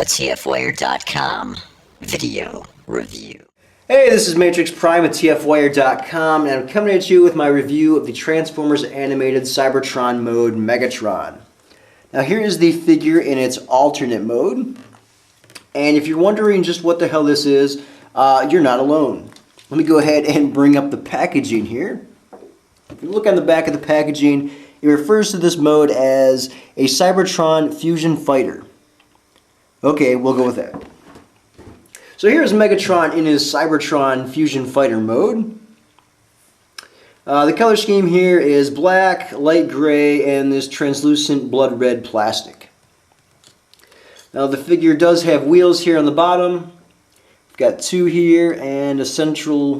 a TFWire.com video review. Hey, this is Matrix Prime at TFWire.com, and I'm coming at you with my review of the Transformers animated Cybertron-Mode Megatron. Now here is the figure in its alternate mode, and if you're wondering just what the hell this is, you're not alone. Let me go ahead and bring up the packaging here. If you look on the back of the packaging, it refers to this mode as a Cybertron Fusion Fighter. Okay, we'll go with that. So here's Megatron in his Cybertron Fusion Fighter mode. The color scheme here is black, light gray, and this translucent blood red plastic. Now the figure does have wheels here on the bottom. We've got two here and a central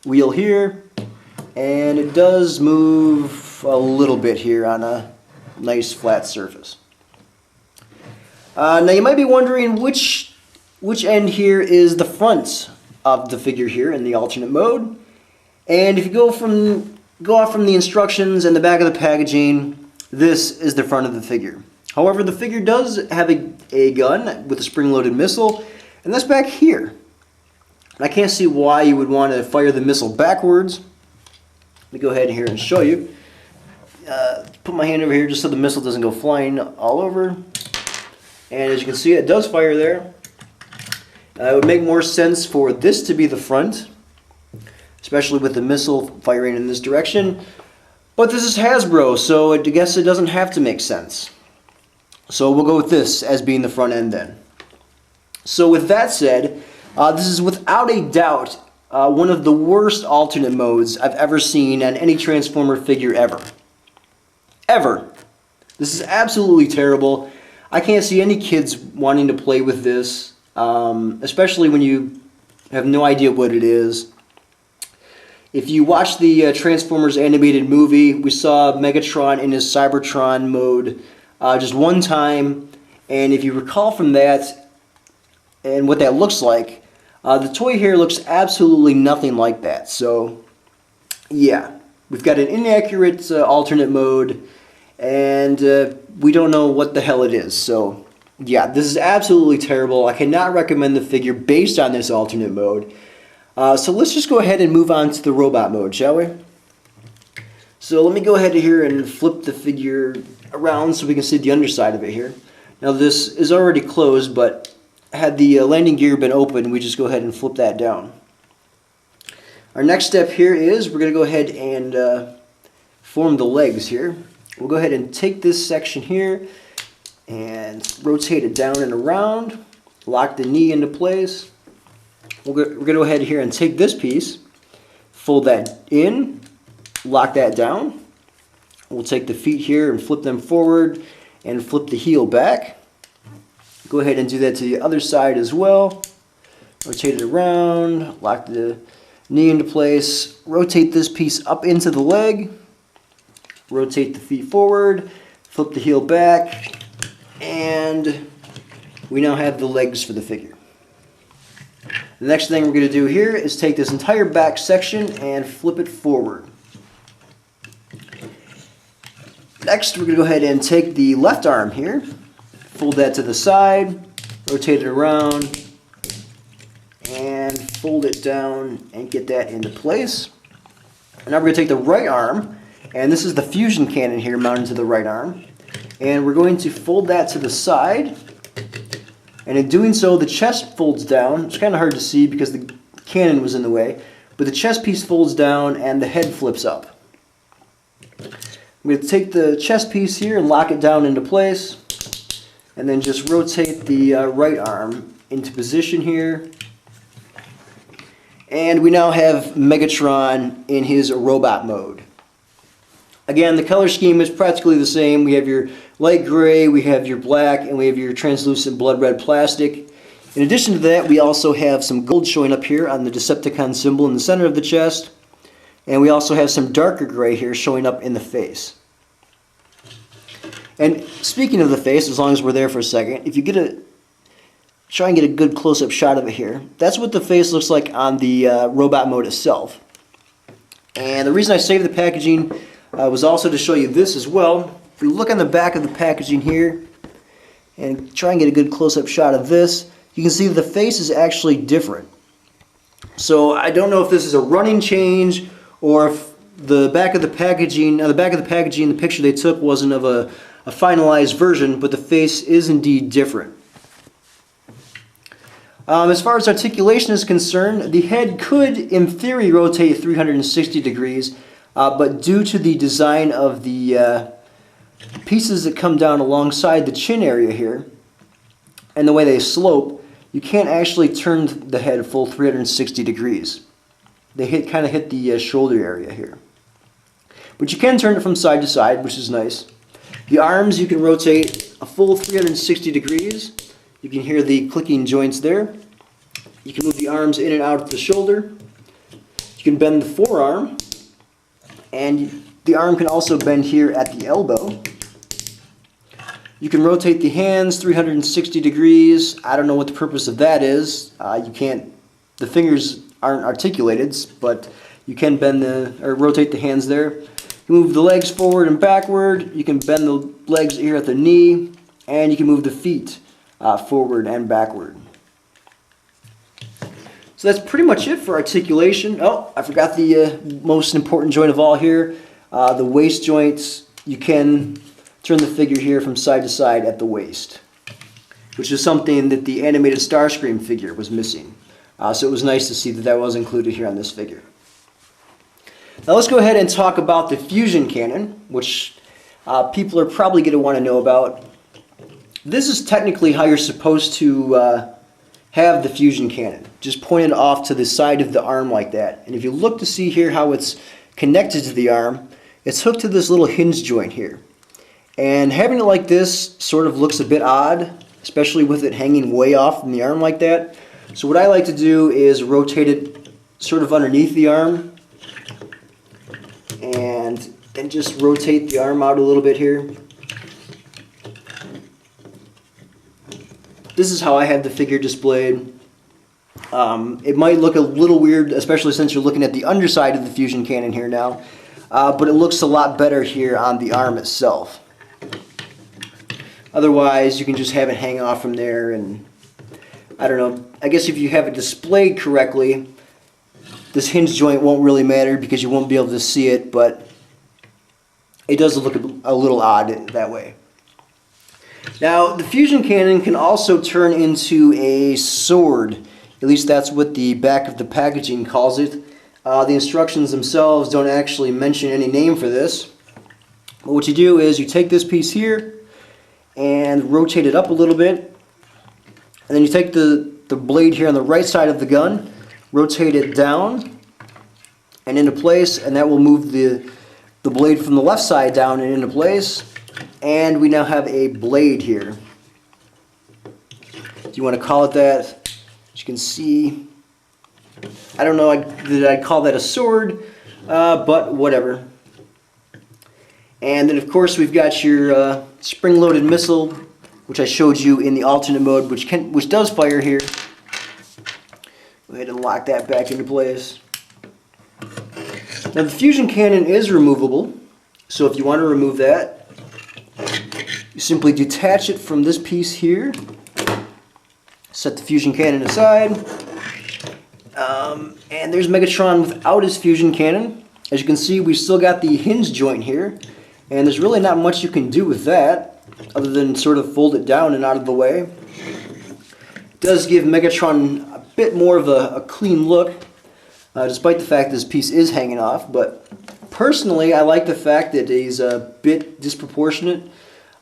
wheel here. And it does move a little bit here on a nice flat surface. Now you might be wondering which end here is the front of the figure here in the alternate mode. And if you go off from the instructions and the back of the packaging, this is the front of the figure. However, the figure does have a gun with a spring-loaded missile, and that's back here. I can't see why you would want to fire the missile backwards. Let me go ahead here and show you. Put my hand over here just so the missile doesn't go flying all over. And as you can see, it does fire there. It would make more sense for this to be the front, especially with the missile firing in this direction. But this is Hasbro, so I guess it doesn't have to make sense. So we'll go with this as being the front end then. So with that said, this is without a doubt one of the worst alternate modes I've ever seen on any Transformer figure ever. Ever. This is absolutely terrible. I can't see any kids wanting to play with this, especially when you have no idea what it is. If you watch the Transformers animated movie, we saw Megatron in his Cybertron mode just one time, and if you recall from that and what that looks like, the toy here looks absolutely nothing like that. So yeah, we've got an inaccurate alternate mode, and we don't know what the hell it is. So yeah, this is absolutely terrible. I cannot recommend the figure based on this alternate mode. So let's just go ahead and move on to the robot mode, shall we? So let me go ahead here and flip the figure around so we can see the underside of it here. Now this is already closed, but had the landing gear been open, we just go ahead and flip that down. Our next step here is we're going to go ahead and form the legs here. We'll go ahead and take this section here and rotate it down and around, lock the knee into place. We're going to go ahead here and take this piece, fold that in, lock that down. We'll take the feet here and flip them forward and flip the heel back. Go ahead and do that to the other side as well. Rotate it around, lock the knee into place, rotate this piece up into the leg, rotate the feet forward, flip the heel back, and we now have the legs for the figure. The next thing we're going to do here is take this entire back section and flip it forward. Next, we're going to go ahead and take the left arm here, fold that to the side, rotate it around, and fold it down and get that into place. And now we're going to take the right arm, and this is the fusion cannon here mounted to the right arm, and we're going to fold that to the side. And in doing so, the chest folds down. It's kind of hard to see because the cannon was in the way, but the chest piece folds down and the head flips up. I'm going to take the chest piece here and lock it down into place, and then just rotate the right arm into position here. And we now have Megatron in his robot mode. Again, the color scheme is practically the same. We have your light gray, we have your black, and we have your translucent blood red plastic. In addition to that, we also have some gold showing up here on the Decepticon symbol in the center of the chest. And we also have some darker gray here showing up in the face. And speaking of the face, as long as we're there for a second, if you try and get a good close-up shot of it here, that's what the face looks like on the robot mode itself. And the reason I saved the packaging was also to show you this as well. If you look on the back of the packaging here, and try and get a good close-up shot of this, you can see the face is actually different. So I don't know if this is a running change or if the back of the packaging, the picture they took wasn't of a finalized version, but the face is indeed different. As far as articulation is concerned, the head could, in theory, rotate 360 degrees, but due to the design of the pieces that come down alongside the chin area here, and the way they slope, you can't actually turn the head full 360 degrees. They kind of hit the shoulder area here. But you can turn it from side to side, which is nice. The arms you can rotate a full 360 degrees. You can hear the clicking joints there. You can move the arms in and out of the shoulder. You can bend the forearm. And the arm can also bend here at the elbow. You can rotate the hands 360 degrees. I don't know what the purpose of that is. The fingers aren't articulated, but you can rotate the hands there. You move the legs forward and backward. You can bend the legs here at the knee, and you can move the feet forward and backward. So that's pretty much it for articulation. Oh, I forgot the most important joint of all here, the waist joints. You can turn the figure here from side to side at the waist, which is something that the animated Starscream figure was missing. So it was nice to see that that was included here on this figure. Now let's go ahead and talk about the fusion cannon, which people are probably going to want to know about. This is technically how you're supposed to have the fusion cannon, just pointed off to the side of the arm like that. And if you look to see here how it's connected to the arm, it's hooked to this little hinge joint here. And having it like this sort of looks a bit odd, especially with it hanging way off from the arm like that. So what I like to do is rotate it sort of underneath the arm, and then just rotate the arm out a little bit here. This is how I have the figure displayed. It might look a little weird, especially since you're looking at the underside of the fusion cannon here now, but it looks a lot better here on the arm itself. Otherwise, you can just have it hang off from there, and I don't know, I guess if you have it displayed correctly, this hinge joint won't really matter because you won't be able to see it, but it does look a little odd that way. Now, the fusion cannon can also turn into a sword. At least that's what the back of the packaging calls it. The instructions themselves don't actually mention any name for this. But what you do is you take this piece here and rotate it up a little bit. And then you take the blade here on the right side of the gun, rotate it down and into place, and that will move the blade from the left side down and into place. And we now have a blade here. Do you want to call it that? As you can see, I don't know that I'd call that a sword, but whatever. And then of course we've got your spring-loaded missile, which I showed you in the alternate mode, which does fire here. Go ahead and lock that back into place. Now the fusion cannon is removable, so if you want to remove that, you simply detach it from this piece here, set the fusion cannon aside, and there's Megatron without his fusion cannon. As you can see, we've still got the hinge joint here, and there's really not much you can do with that other than sort of fold it down and out of the way. It does give Megatron a bit more of a clean look, despite the fact this piece is hanging off, but personally I like the fact that he's a bit disproportionate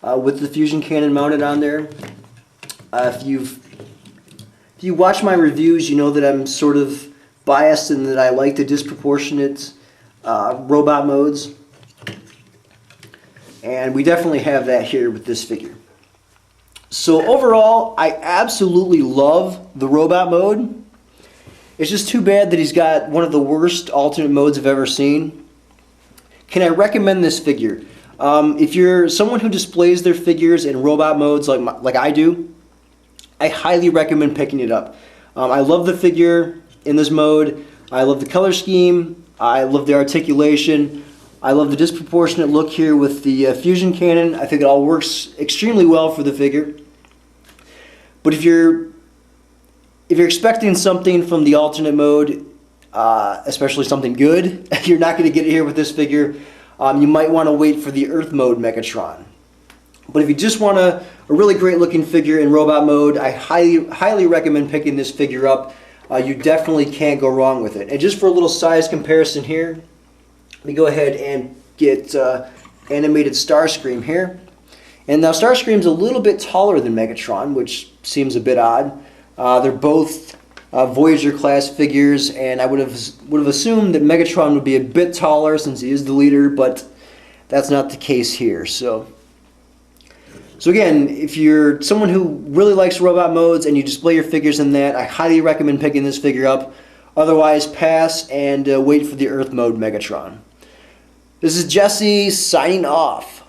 with the fusion cannon mounted on there. If you watch my reviews, you know that I'm sort of biased in that I like the disproportionate robot modes. And we definitely have that here with this figure. So overall, I absolutely love the robot mode. It's just too bad that he's got one of the worst alternate modes I've ever seen. Can I recommend this figure? If you're someone who displays their figures in robot modes like I do, I highly recommend picking it up. I love the figure in this mode. I love the color scheme. I love the articulation. I love the disproportionate look here with the fusion cannon. I think it all works extremely well for the figure. But if you're expecting something from the alternate mode, especially something good, you're not going to get it here with this figure. You might want to wait for the Earth mode Megatron. But if you just want a really great looking figure in robot mode, I highly recommend picking this figure up. You definitely can't go wrong with it. And just for a little size comparison here, let me go ahead and get animated Starscream here. And now Starscream's a little bit taller than Megatron, which seems a bit odd. They're both Voyager class figures, and I would have assumed that Megatron would be a bit taller since he is the leader, but that's not the case here. So again, if you're someone who really likes robot modes and you display your figures in that, I highly recommend picking this figure up. Otherwise, pass and wait for the Earth mode Megatron. This is Jesse signing off.